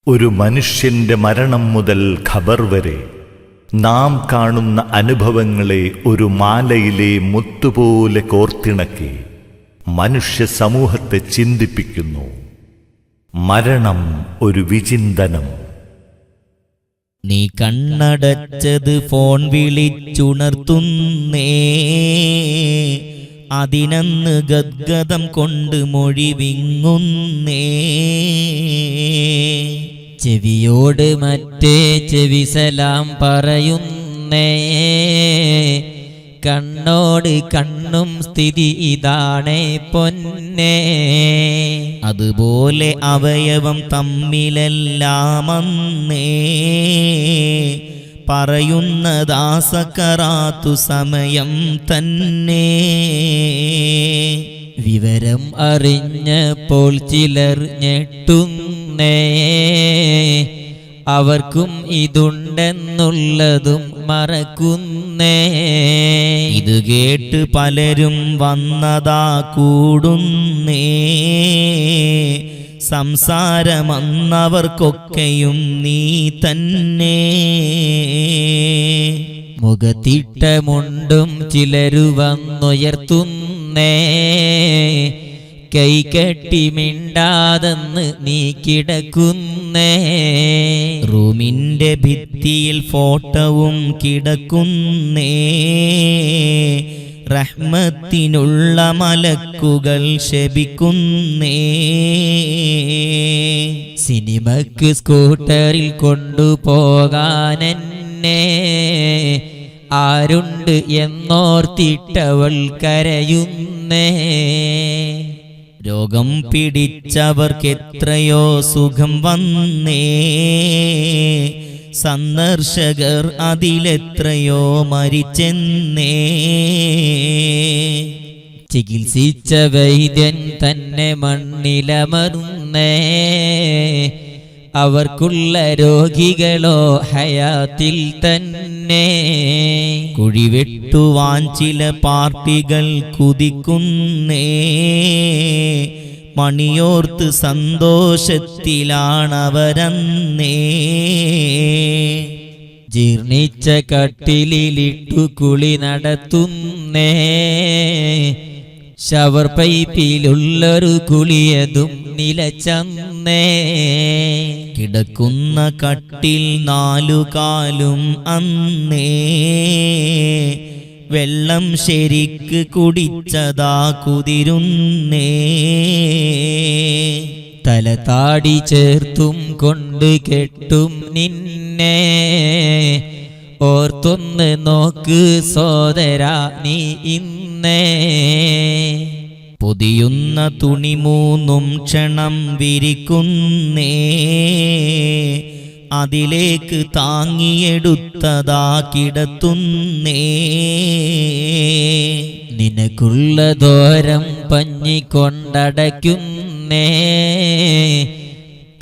ഒരു മനുഷ്യന്റെ മരണം മുതൽ ഖബർ വരെ നാം കാണുന്ന അനുഭവങ്ങളെ ഒരു മാലയിലെ മുത്തുപോലെ കോർത്തിണക്കി മനുഷ്യ സമൂഹത്തെ ചിന്തിപ്പിക്കുന്നു. മരണം ഒരു വിചിന്തനം. നീ കണ്ണടച്ചത് ഫോൺ വിളിച്ചുണർത്തുന്നേ, അതിനന്ന് ഗദ്ഗതം കൊണ്ട് മൊഴി വിങ്ങുന്നേ. ചെവിയോട് മറ്റേ ചെവി സലാം പറയുന്നേ, കണ്ണോട് കണ്ണും സ്ഥിതി ഇതാണേ പൊന്നേ. അതുപോലെ അവയവം തമ്മിലെല്ലാമന്നേ പറയുന്നതാ സക്കറാത്തു സമയം തന്നെ. വിവരം അറിഞ്ഞപ്പോൾ ചിലർ ഞെട്ടുന്നേ, അവർക്കും ഇതുണ്ടെന്നുള്ളതും മറക്കുന്നേ. ഇത് കേട്ട് പലരും വന്നതാ കൂടുന്നേ, സംസാരമന്നവർക്കൊക്കെയും നീ തന്നെ. മുഖത്തിട്ട മുണ്ടും ചിലരു വന്നുയർത്തുന്നേ, കൈകെട്ടി മിണ്ടാതെന്ന് നീ കിടക്കുന്നേ. റൂമിന്റെ ഭിത്തിയിൽ ഫോട്ടോവും കിടക്കുന്നേ, റഹ്മത്തിനുള്ള മലക്കുകൾ ശപിക്കുന്നേ. സിനിമക്ക് സ്കൂട്ടറിൽ കൊണ്ടുപോകാനെന്നെ ആരുണ്ട് എന്നോർത്തിട്ടവൾ കരയുന്നേ. രോഗം പിടിച്ചവർക്കെത്രയോ സുഖം വന്നേ, സന്ദർശകർ അതിലെത്രയോ മരിച്ചെന്നേ. ചികിത്സിച്ച വൈദ്യൻ തന്നെ മണ്ണിലമർന്നേ, അവർക്കുള്ള രോഗികളോ ഹയാത്തിൽ തന്നെ. കുഴിവെട്ടുവാൻ ചില പാർട്ടികൾ കുതിക്കുന്നേ, മണിയോർത്ത് സന്തോഷത്തിലാണവരന്നേ. ജീർണിച്ച കട്ടിലിലിട്ടു കുളി നടത്തുന്നേ, ഷവർ പൈപ്പിലുള്ളൊരു കുളിയതും നിലച്ചന്നേ. കിടക്കുന്ന കട്ടിൽ നാലുകാലും അന്നേ, വെള്ളം ശരിക്ക് കുടിച്ചതാ കുതിരുന്നേ. തല താടി ചേർത്തും കൊണ്ട് കെട്ടും നിന്നെ, ഓർത്തൊന്ന് നോക്ക് സോദരാ നീ ഇന്നേ. പൊതിയുന്ന തുണി മൂന്നും ക്ഷണം വിരിക്കുന്നേ, അതിലേക്ക് താങ്ങിയെടുത്തതാ കിടത്തുന്നേ. നിനക്കുള്ള ദോരം പഞ്ഞിക്കൊണ്ടടയ്ക്കുന്നേ,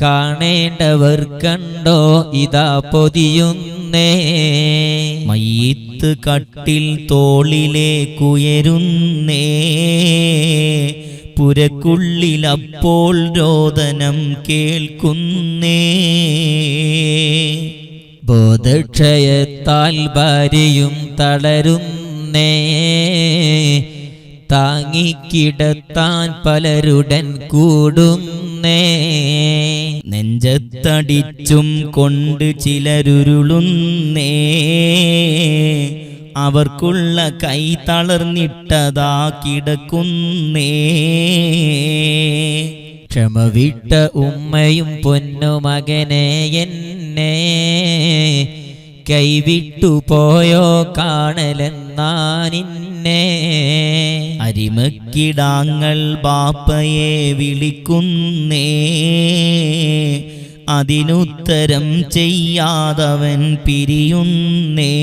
കാണേണ്ടവർ കണ്ടോ ഇതാ പൊതിയുന്നേ. മയ്യിത്ത് കട്ടിൽ തോളിലേക്കുയരുന്നേ, പുരക്കുള്ളിലപ്പോൾ രോദനം കേൾക്കുന്നേ. ബോധക്ഷയത്താൽ ഭാര്യയും തളരുന്നേ, താങ്ങിക്കിടത്താൻ പലരുടൻ കൂടുന്നേ. നെഞ്ചത്തടിച്ചും കൊണ്ട് ചിലരുരുളുന്നേ, അവർക്കുള്ള കൈ തളർന്നിട്ടതാ കിടക്കുന്നേ. ക്ഷമവിട്ട ഉമ്മയും പൊന്നുമകനെ എന്നെ കൈവിട്ടുപോയോ കാണലെന്നാനിന്നെ. അരിമക്കിടാങ്ങൾ ബാപ്പയെ വിളിക്കുന്നേ, അതിനുത്തരം ചെയ്യാതവൻ പിരിയുന്നേ.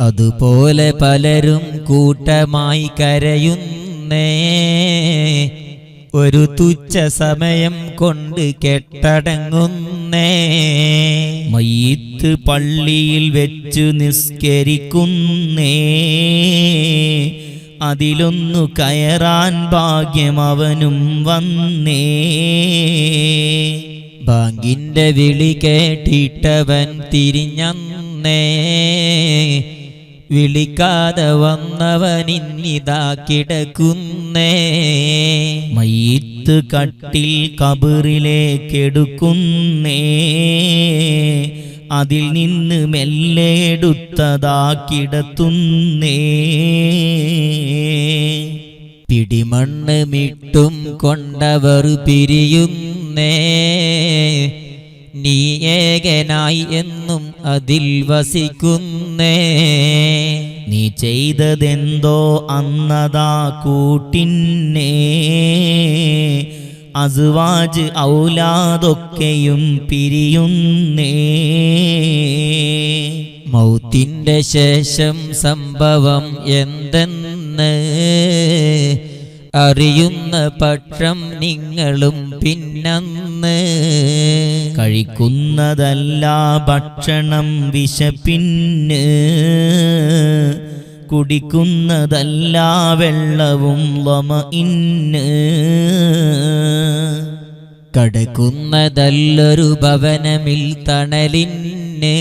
അതുപോലെ പലരും കൂട്ടമായി കരയുന്നേ, ഒരു തുച്ഛ സമയം കൊണ്ട് കെട്ടടങ്ങുന്നേ. മയ്യിത്ത് പള്ളിയിൽ വെച്ചു നിസ്കരിക്കുന്നേ, അതിലൊന്നു കയറാൻ ഭാഗ്യം അവനും വന്നേ. ബാങ്കിന്റെ വിളി കേട്ടിട്ടവൻ തിരിഞ്ഞന്നേ വിളിക്കാതെ വന്നവനിന്നിതാ കിടക്കുന്നേ മയ്യിത്ത് കട്ടിൽ കബറിലേക്കെടുക്കുന്നേ അതിൽ നിന്ന് മെല്ലെ എടുത്തതാ കിടത്തുന്നേ പിടിമണ്ണ് മിട്ടും കൊണ്ടവർ പിരിയുന്നേ നീ ഏകനായി എന്നും അതിൽ വസിക്കുന്നേ നീ ചെയ്തതെന്തോ അന്നതാ കൂട്ടിന്നേ അസ്വാജ് ഔലാദൊക്കെയും പിരിയുന്നേ മൗത്തിന്റെ ശേഷം സംഭവം എന്തെന്ന് അറിയുന്ന പക്ഷം നിങ്ങളും പിന്നന്ന് കഴിക്കുന്നതല്ല ഭക്ഷണം വിശപ്പിന് കുടിക്കുന്നതല്ല വെള്ളവും ലമഇന്ന് കടക്കുന്നതല്ലൊരു ഭവനമിൽ തണലിന്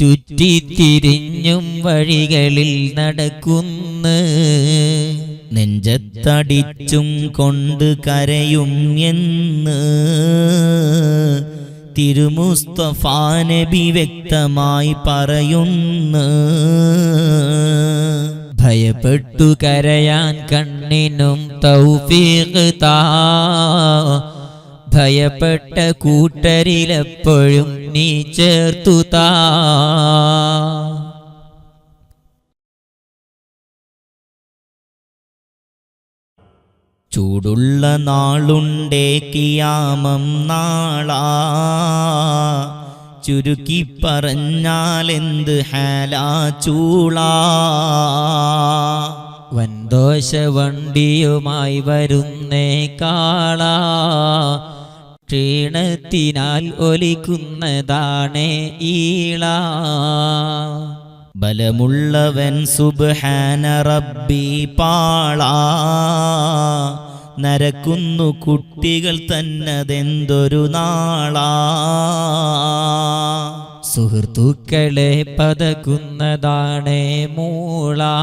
ചുറ്റിത്തിരിഞ്ഞും വഴികളിൽ നടക്കുന്നു നെഞ്ചത്തടിച്ചും കൊണ്ട് കരയും എന്ന് തിരുമുസ്തഫ നബി വ്യക്തമായി പറയുന്നു ഭയപ്പെട്ടു കരയാൻ കണ്ണിനും തൗഫീഖ് താ ഭയപ്പെട്ട കൂട്ടരിലെപ്പോഴും നീ ചേർത്തു താ ചൂടുള്ള നാളുണ്ടേ കിയാമം നാളാ ചുരുക്കി പറഞ്ഞാലെന്ത് ഹാലാ ചൂളാ വൻദോശ വണ്ടിയുമായി വരുന്നേ കാളാ ക്ഷീണത്തിനാൽ ഒലിക്കുന്നതാണേ ഈളാ ബലമുള്ളവൻ സുബ്ഹാന റബ്ബി പാളാ നരക്കുന്നു കുട്ടികൾ തന്നതെന്തൊരു നാളാ സുഹൃത്തുക്കളെ പതക്കുന്നതാണേ മൂളാ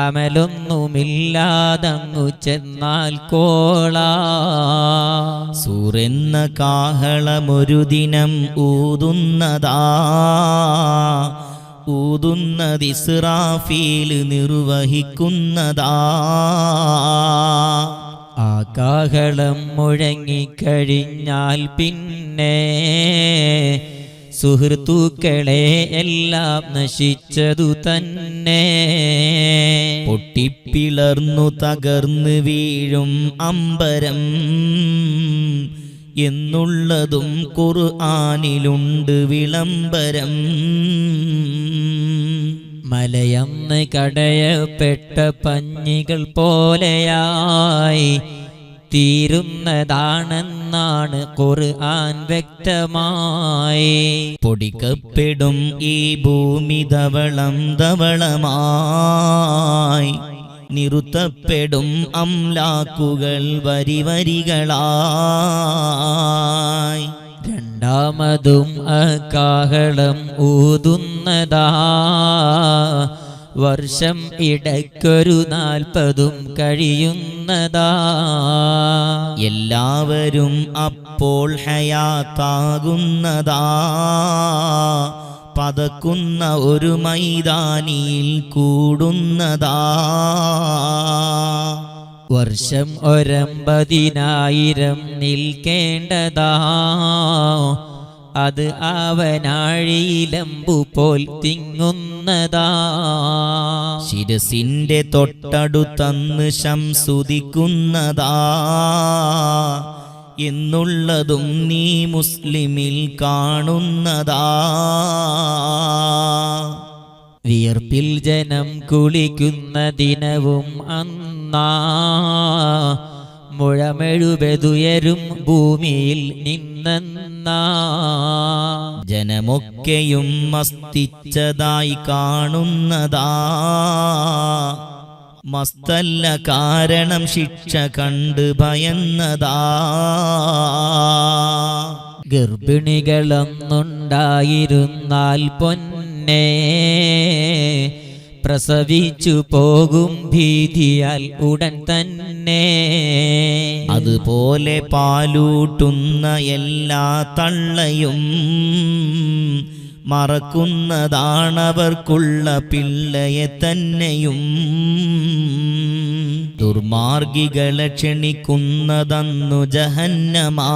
അമലൊന്നുമില്ലാതങ്ങു ചെന്നാൽ കോളാ സൂറെന്ന കാഹളമൊരു ദിനം ഊതുന്നതാ ഊതുന്നതിസ്രാഫീൽ നിർവഹിക്കുന്നതാ ആ കാഹളം മുഴങ്ങിക്കഴിഞ്ഞാൽ പിന്നെ സുഹൃത്തുക്കളെ എല്ലാം നശിച്ചതു തന്നെ പൊട്ടിപ്പിളർന്നു തകർന്നു വീഴും അമ്പരം എന്നുള്ളതും ഖുർആനിലുണ്ട് വിളംബരം മലയന്ന് കടയപ്പെട്ട പഞ്ഞികൾ പോലെയായി തീരുന്നതാണെന്നാണ് ഖുർആൻ വ്യക്തമായി പൊടിക്കപ്പെടും ഈ ഭൂമി ധവളം ധവളമായി നിറുത്തപ്പെടും അംലാക്കുകൾ വരി വരികളായി രണ്ടാമതും അകാഹളം ഊതുന്നതാ വർഷം ഇടയ്ക്കൊരു 40 കഴിയുന്നതാ എല്ലാവരും അപ്പോൾ ഹയാത്താകുന്നതാ പതക്കുന്ന ഒരു മൈതാനിയിൽ കൂടുന്നതാ വർഷം 90000 നിൽക്കേണ്ടതാ അത് അവനാഴിയിലമ്പു പോൽ തിങ്ങുന്നതാ ശിരസിന്റെ തൊട്ടടുത്തന്ന് ശംസുദിക്കുന്നതാ എന്നുള്ളതും നീ മുസ്ലിമിൽ കാണുന്നതാ വിയർപ്പിൽ ജനം കുളിക്കുന്ന ദിനവും അന്നാ മുഴമെഴുപതുയരും ഭൂമിയിൽ നിന്നെന്നാ ജനമൊക്കെയും മസ്തിച്ചതായി കാണുന്നതാ മസ്തല്ല കാരണം ശിക്ഷ കണ്ട് ഭയന്നതാ. ഗർഭിണികളൊന്നുണ്ടായിരുന്നാൽ പൊന്നേ പ്രസവിച്ചു പോകും ഭീതിയാൽ ഉടൻ തന്നെ. അതുപോലെ പാലൂട്ടുന്ന എല്ലാ തള്ളയും മറക്കുന്നതാണവർക്കുള്ള പിള്ളയെ തന്നെയും. ദുർമാർഗികളെ ക്ഷണിക്കുന്നതന്നു ജഹന്നമാ,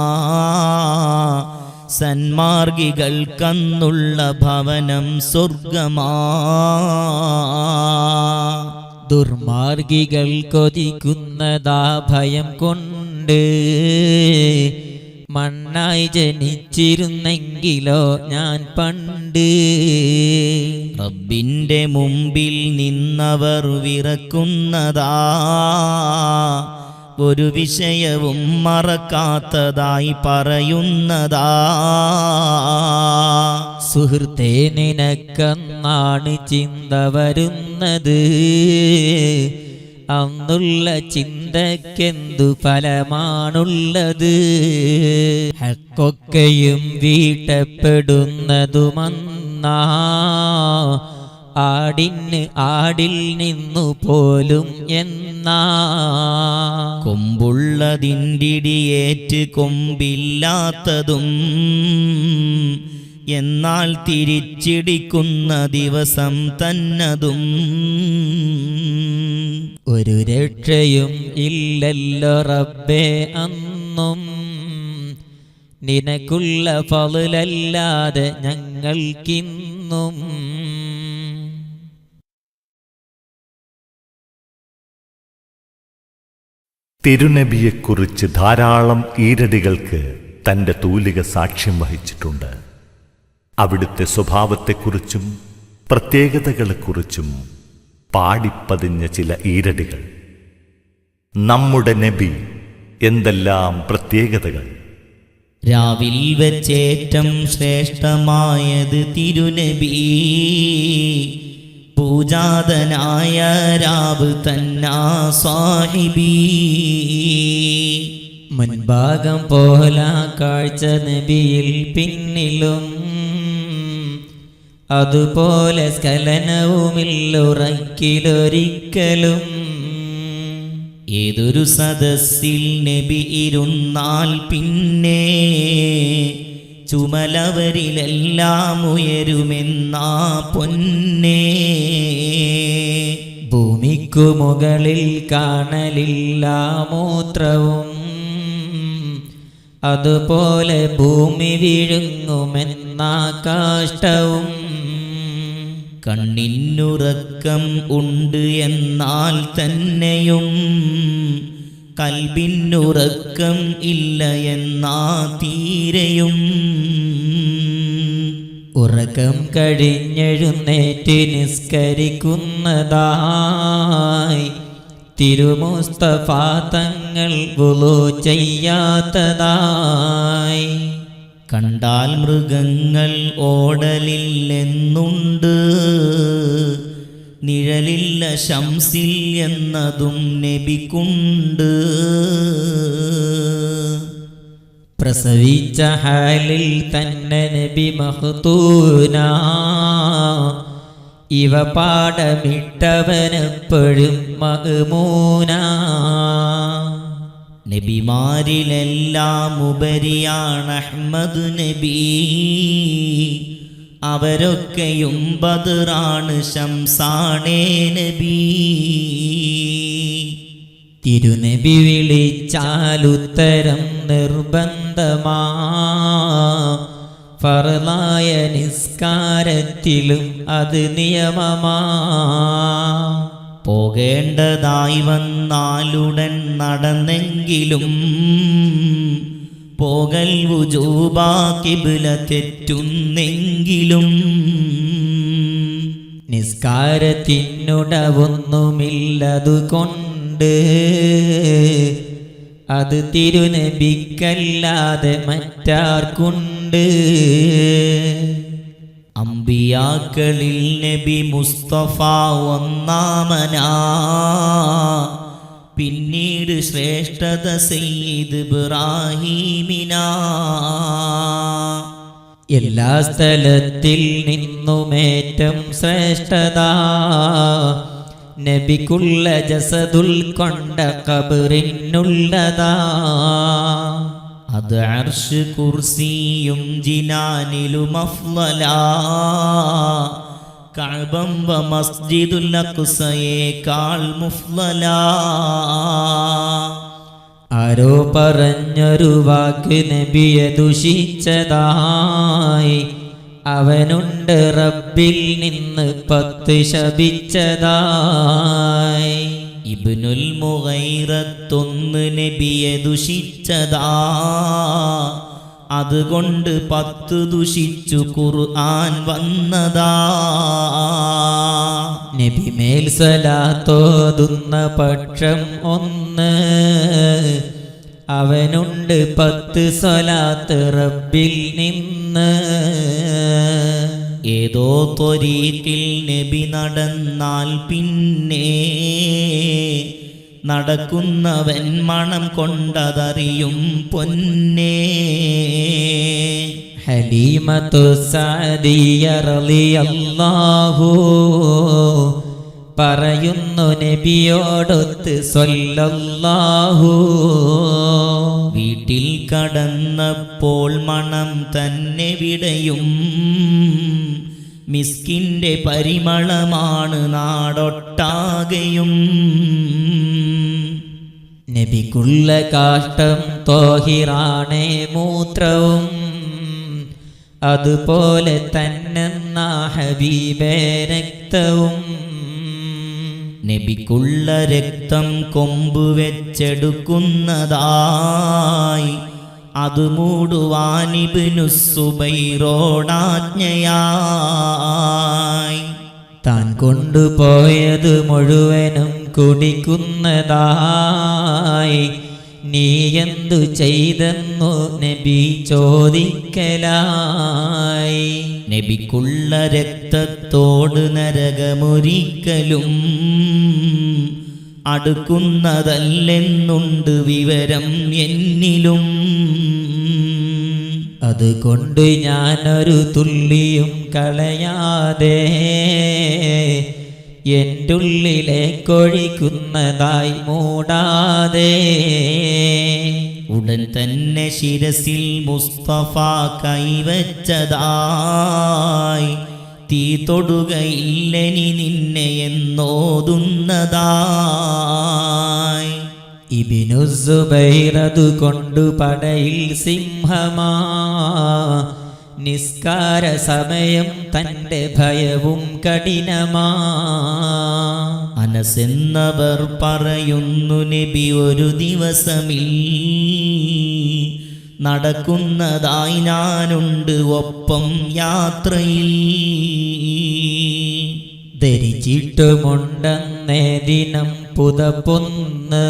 സന്മാർഗികൾക്കന്നുള്ള ഭവനം സ്വർഗമാ. ദുർമാർഗികൾ കൊതിക്കുന്നതാ ഭയം കൊണ്ട്, മണ്ണായി ജനിച്ചിരുന്നെങ്കിലോ ഞാൻ പണ്ട്. റബ്ബിന്റെ മുമ്പിൽ നിന്നവർ വിറക്കുന്നതാ, ഒരു വിഷയവും മറക്കാത്തതായി പറയുന്നതാ. സുഹൃത്തേ നിനക്കെന്നാണ് ചിന്ത വരുന്നത്, അന്നുള്ള ചിന്തക്കെന്തു ഫലമാണുള്ളത്. ഹക്കൊക്കെയും വീട്ടപ്പെടുന്നതുമന്നാ, ആടിന് ആടിൽ നിന്നു പോലും എന്നാ. കൊമ്പുള്ളതിൻ്റിടിയേറ്റ് കൊമ്പില്ലാത്തതും, എന്നാൽ തിരിച്ചിടിക്കുന്ന ദിവസം തന്നതും. ഒരു രക്ഷയും ഇല്ലല്ലോ റബ്ബേ അന്നും, നിനക്കുള്ള ഫളലല്ലാതെ ഞങ്ങൾക്കിന്നും. തിരുനബിയെക്കുറിച്ച് ധാരാളം ഈരടികൾക്ക് തൻ്റെ തൂലിക സാക്ഷ്യം വഹിച്ചിട്ടുണ്ട്. അവിടുത്തെ സ്വഭാവത്തെക്കുറിച്ചും പ്രത്യേകതകളെക്കുറിച്ചും പാടിപ്പതിഞ്ഞ ചില ഈരടികൾ. നമ്മുടെ നബി എന്തെല്ലാം പ്രത്യേകതകൾ! രാവിൽ വെച്ചേറ്റം ശ്രേഷ്ഠമായത് തിരുനബി, പൂജാതനായ രാവ് തന്നാ സാഹിബി. മുൻഭാഗം പോല കാഴ്ച നബിയിൽ പിന്നിലും, അതുപോലെ സ്ഖലനവുമില്ലുറക്കിലൊരിക്കലും. ഏതൊരു സദസ്സിൽ നബി ഇരുന്നാൽ പിന്നെ ചുമലവരിലെല്ലാം ഉയരുമെന്നാ പൊന്നേ. ഭൂമിക്കു മുകളിൽ കാണലില്ല മൂത്രവും, അതുപോലെ ഭൂമി വിഴുങ്ങുമെന്ന കാഷ്ടവും. കണ്ണിനുറക്കം ഉണ്ട് എന്നാൽ തന്നെയും കൽബിനുറക്കം ഇല്ല എന്നാ തീരെയും. ഉറക്കം കഴിഞ്ഞെഴുന്നേറ്റ് നിസ്കരിക്കുന്നതായി തിരുമുസ്തഫ തങ്ങൾ വുളു ചെയ്യാത്തതായി. കണ്ടാൽ മൃഗങ്ങൾ ഓടലില്ലെന്നുണ്ട്, നിഴലില്ല ശംസിൽ എന്നതും നബിക്കുണ്ട്. പ്രസവിച്ച ഹാലിൽ തന്നെ നബി മഖ്തൂന, ഇവ പാടമിട്ടവനെപ്പോഴും മഅ്മൂന. നബിമാരിലെല്ലാം ഉപരിയാണ് അഹ്മദ് നബി, അവരൊക്കെയും ബദറാണ് ശംസാണേ നബി. തിരുനബി വിളിച്ചാലുത്തരം നിർബന്ധമാ, ഫർളായ നിസ്കാരത്തിലും അത് നിയമമാ. പോകേണ്ടതായി വന്നാലുടൻ നടന്നെങ്കിലും പോകൽ വുജൂബാ, ഖിബ്ല തെറ്റുന്നെങ്കിലും. നിസ്കാരത്തിനുടവൊന്നുമില്ലതുകൊണ്ട് അത് തിരുനബിക്കല്ലാതെ മറ്റാർക്കുണ്ട്. അമ്പിയാക്കളിൽ നബി മുസ്തഫ ഒന്നാമനാ, പിന്നീട് ശ്രേഷ്ഠത സയ്യിദ് ഇബ്രാഹീമിനാ. എല്ലാ സ്ഥലത്തിൽ നിന്നുമേറ്റം ശ്രേഷ്ഠത നബിക്കുള്ള ജസദുൽ കൊണ്ട ഖബറിനുള്ളതാ. അത് അർശ് കുർസിയും ജിനാനിലും അഫ്ളലാ, കഅബം വ മസ്ജിദുൽ അഖ്സയേക്കാൾ മുഫ്ളലാ. ആരോ പറഞ്ഞൊരു വാക്ക് നബിയെ ദുഷിച്ചതായി, അവനുണ്ട് റബ്ബിൽ നിന്ന് 10 ശപിച്ചതായി. ഇബ്നുൽ മുഗൈറത്തൊന്ന് നബിയെ ദുഷിച്ചതാ, അതുകൊണ്ട് 10 ദുഷിച്ചു ഖുർആൻ വന്നതാ. നബി മേൽ സ്വലാത്തോതുന്ന പക്ഷം 1, അവനുണ്ട് 10 സ്വലാത്ത് റബ്ബിൽ നിന്ന്. ഏതോ ത്വരീഖിൽ നബി നടന്നാൽ പിന്നെ നടക്കുന്നവൻ മണം കൊണ്ടതറിയും പൊന്നേ. ഹലീമത്തു സഅദിയ റളിയല്ലാഹു പറയുന്നു നബിയോടൊത്ത് സ്വല്ലല്ലാഹു. വീട്ടിൽ കടന്നപ്പോൾ മണം തന്നെ വിടയും, മിസ്കിന്റെ പരിമളമാണ് നാടൊട്ടാകെയും. നബിക്കുള്ള കാഷ്ടം തോഹിറാണേ മൂത്രവും, അതുപോലെ തന്നെ ഹബീബേ രക്തവും. നബിക്കുള്ള രക്തം കൊമ്പ് വെച്ചെടുക്കുന്നതായി, അത് മൂടുവാൻ ഇബ്നു സുബൈറോടാജ്ഞയായി. താൻ കൊണ്ടുപോയത് മുഴുവനും കുടിക്കുന്നതായി, നീ എന്തു ചെയ്തെന്നു നബി ചോദിക്കലായി. നബിക്കുള്ള രക്തത്തോട് നരകമൊരിക്കലും അടുക്കുന്നതല്ലെന്നുണ്ട് വിവരം എന്നിലും. അതുകൊണ്ട് ഞാനൊരു തുള്ളിയും കളയാതെ എന്റുള്ളിലേക്കൊഴിക്കുന്നതായി മൂടാതെ. ഉടൻ തന്നെ ശിരസിൽ മുസ്തഫ കൈവച്ചതായി, തീ തൊടുകയില്ലെനി നിന്നെ എന്നോതുന്നതായി. ഇബ്നു സുബൈർ അതുകൊണ്ടു പടയിൽ സിംഹമാ, നിസ്കാര സമയം തൻ്റെ ഭയവും കഠിനമാ. അനസ് എന്നവർ പറയുന്നു നബി ഒരു ദിവസമിൽ നടക്കുന്നതായി ഞാനുണ്ട് ഒപ്പം യാത്രയിൽ. ധരിച്ചിട്ടുമുണ്ടെന്നേ ദിനം പുതപ്പൊന്ന്,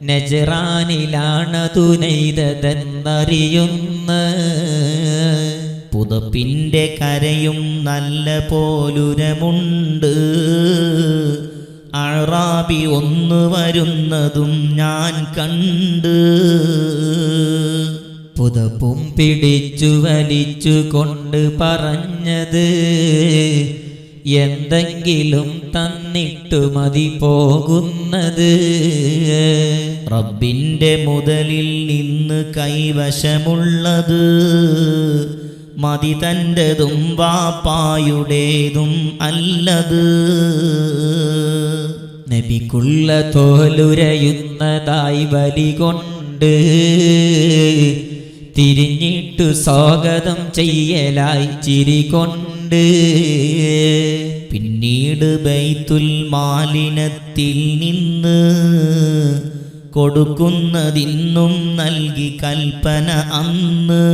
നജ്റാനിലാണതു നെയ്തതെന്നറിയുന്ന. പുതപ്പിൻ്റെ കരയും നല്ല പോലുരമുണ്ട്, അറാബി ഒന്ന് വരുന്നതും ഞാൻ കണ്ട്. പുതപ്പും പിടിച്ചു വലിച്ചു കൊണ്ട് പറഞ്ഞത്, എന്തെങ്കിലും തന്നിട്ടു മതി പോകുന്നത്. റബ്ബിൻ്റെ മുതലിൽ നിന്ന് കൈവശമുള്ളത്, മതി തൻ്റെതും വാപ്പായുടേതും അല്ലത്. നബിക്കുള്ള തോലുരയുന്നതായി വലി കൊണ്ട്, തിരിഞ്ഞിട്ടു സ്വാഗതം ചെയ്യലായി ചിരി കൊണ്ട്. പിന്നീട് ബൈത്തുൽ മാലിനത്തിൽ നിന്ന് കൊടുക്കുന്നതിന്നും നൽകി കൽപ്പന അന്ന്.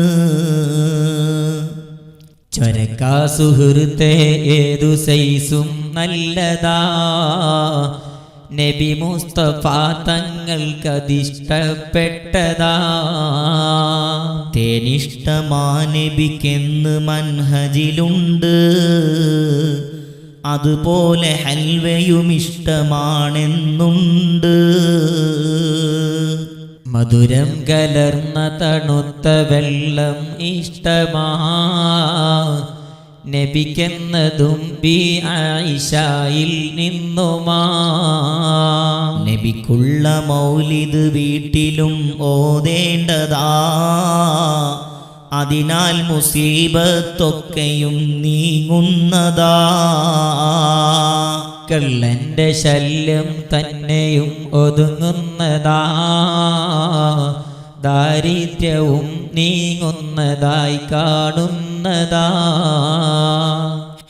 ചൊരക്കാ സുഹൃത്തെ ഏതു സൈസും നല്ലതാ, നബി മുസ്തഫ തങ്ങൾക്കതിഷ്ടപ്പെട്ടതാ. തേനിഷ്ടമാ നബിക്കെന്ന് മൻഹജിലുണ്ട്, അതുപോലെ ഹൽവയും ഇഷ്ടമാണെന്നുണ്ട്. മധുരം കലർന്ന തണുത്ത വെള്ളം ഇഷ്ടമാ നബിക്കെന്നതും ബി ആയിഷയിൽ നിന്നുമാ. നബിക്കുള്ള മൗലിദ് വീട്ടിലും ഓതേണ്ടതാ, അതിനാൽ മുസീബത്തൊക്കെയും നീങ്ങുന്നതാ. കള്ളന്റെ ശല്യം തന്നെയും ഒതുങ്ങുന്നതാ, ദാരിദ്ര്യവും നീങ്ങുന്നതായി കാണുന്നതാ.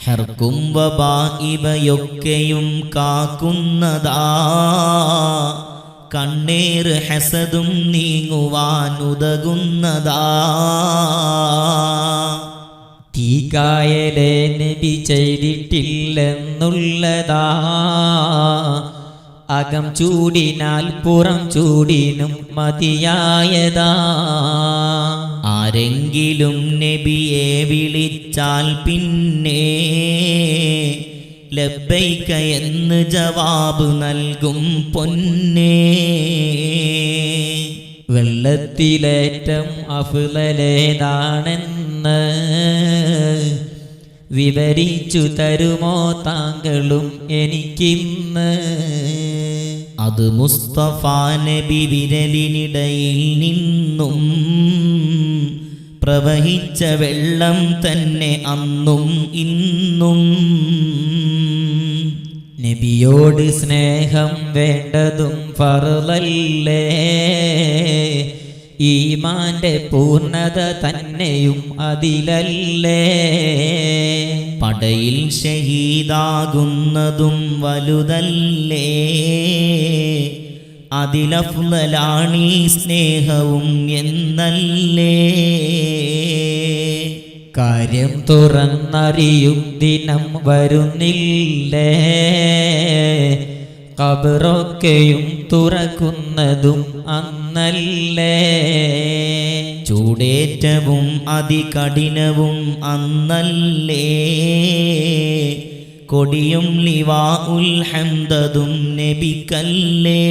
ഹർക്കും വബാ ഇവയൊക്കെയും കാക്കുന്നതാ, കണ്ണേറ് ഹസദും നീങ്ങുവാനുതകുന്നതാ. തീകായലെ നബി ചെയ്തിട്ടില്ലെന്നുള്ളതാ, അകം ചൂടിനാൽ പുറം ചൂടിനും മതിയായതാ. ആരെങ്കിലും നബിയെ വിളിച്ചാൽ പിന്നെ ലബ്ബൈക എന്ന് ജവാബ് നൽകും പൊന്നേ. വെള്ളത്തിലേറ്റം അഫ്ളലേതാണെന്ന് വിവരിച്ചു തരുമോ താങ്കളും എനിക്കിന്ന്? അത് മുസ്തഫ നബി വിരലിനിടയിൽ നിന്നും പ്രവഹിച്ച വെള്ളം തന്നെ അന്നും ഇന്നും. നബിയോട് സ്നേഹം വേണ്ടതും ഫർളല്ലേ, ഈമാന്റെ പൂർണ്ണത തന്നെയും അതിലല്ലേ. പടയിൽ ഷഹീദാകുന്നതും വലുതല്ലേ, അതിലഫ്ളലാണീ സ്നേഹവും എന്നല്ലേ. കാര്യം തുറന്നറിയും ദിനം വരുന്നില്ലേ, ഖബറൊക്കെയും തുറക്കുന്നതും അന്നല്ലേ. ചൂടേറ്റവും അതികഠിനവും അന്നല്ലേ, കൊടിയും ലിവാഉൽ ഹംദതും നബിക്കല്ലേ.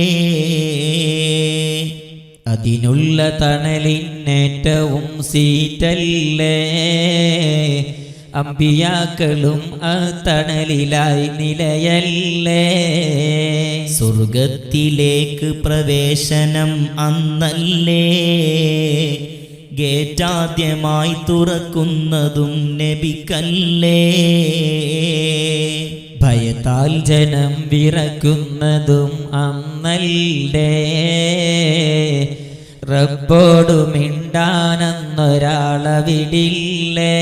അതിനുള്ള തണലിനേറ്റവും സീറ്റല്ലേ, അമ്പിയാക്കളും ആ തണലിലായി നിലയല്ലേ. സ്വർഗത്തിലേക്ക് പ്രവേശനം അന്നല്ലേ, ഗേറ്റാദ്യമായി തുറക്കുന്നതും നബിക്കല്ലേ. ഭയത്താൽ ജനം വിറക്കുന്നതും അന്നല്ലേ, റബ്ബോടു മിണ്ടാനൊന്നൊരാളവിടില്ലേ.